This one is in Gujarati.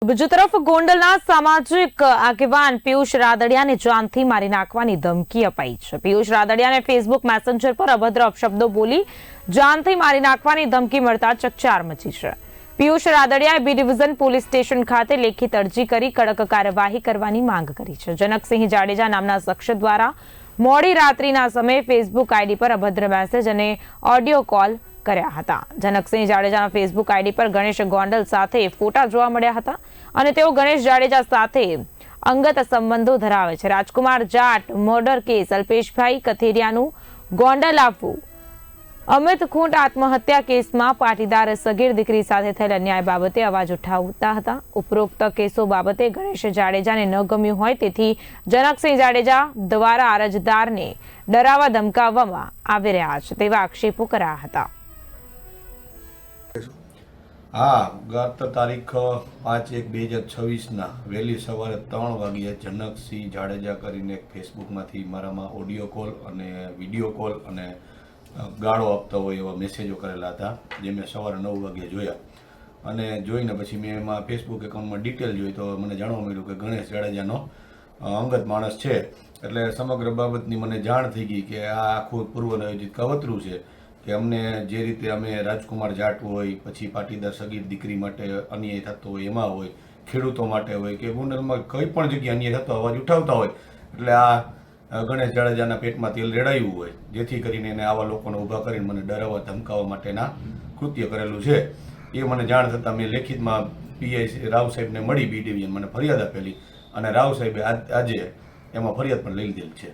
બીજી તરફ ગોંડલના સામાજિક આગેવાન પિયુષ રાદડિયાને જાનથી મારી નાખવાની ધમકી અપાઈ છે। પિયુષ રાદડિયાને ફેસબુક મેસેન્જર પર અભદ્ર અપશબ્દો બોલી જાનથી મારી નાખવાની ધમકી મળતા ચકચાર મચી છે। પિયુષ રાદડિયાએ બી ડિવિઝન પોલીસ સ્ટેશન ખાતે લેખિત અરજી કરી કડક કાર્યવાહી કરવાની માંગ કરી છે। જનકસિંહ જાડેજા નામના શખ્સ દ્વારા મોડી રાત્રિના સમયે ફેસબુક આઈડી પર અભદ્ર મેસેજ અને ઓડિયો કોલ કર્યા હતા। જનકસિંહ જાડેજાના ફેસબુક આઈડી પર ગણેશ ગોંડલ સાથે ફોટા જોવા મળ્યા હતા અને તેઓ ગણેશ જાડેજા સાથે અંગત સંબંધો ધરાવે છે। રાજકુમાર જાટ મર્ડર કેસ, અલ્પેશભાઈ કથેરિયાનું ગોંડલ આપવું, અમિત ખૂંટ આત્મહત્યા કેસમાં પાટીદાર સગીર દીકરી સાથે થયેલ અન્યાય બાબતે અવાજ ઉઠાવતા હતા। ઉપરોક્ત કેસો બાબતે ગણેશ જાડેજાને ન ગમ્યું હોય તેથી જનકસિંહ જાડેજા દ્વારા અરજદારને ડરાવવા ધમકાવવામાં આવી રહ્યા છે તેવા આક્ષેપો કર્યા હતા। हाँ, गत तारीख 5/1/2026 वहेली सवारे 3 वाग्ये जनकसिंह जाडेजा करीने फेसबुक में मारामां ऑडियो कॉल और विडियो कॉल और गाळो आपता होय एवा मेसेजो करेला हता, जे मैं सवारे 9 वाग्ये जोया અને જોઈને પછી મેં એમાં ફેસબુક એકાઉન્ટમાં ડિટેલ જોઈ તો મને જાણવા મળ્યું કે ગણેશ જાડેજાનો અંગત માણસ છે। એટલે સમગ્ર બાબતની મને જાણ થઈ ગઈ કે આ આખું પૂર્વનિયોજિત કાવતરું છે કે અમને જે રીતે અમે રાજકુમાર જાટ હોય, પછી પાટીદાર સગીર દીકરી માટે અન્યાય થતો હોય એમાં હોય, ખેડૂતો માટે હોય કે ગોંડલમાં કંઈ પણ જગ્યાએ અન્યાય થતો અવાજ ઉઠાવતા હોય એટલે આ ગણેશ જાડેજાના પેટમાં તેલ રેડાયું હોય, જેથી કરીને એને આવા લોકોને ઊભા કરીને મને ડરાવવા ધમકાવવા માટેના કૃત્ય કરેલું છે। એ મને જાણ થતાં મેં લેખિતમાં પીઆઈ રાવ સાહેબને મળી, બી ડિવિઝન મને ફરિયાદ આપેલી અને રાવ સાહેબે આજે એમાં ફરિયાદ પણ લઈ લીધેલ છે।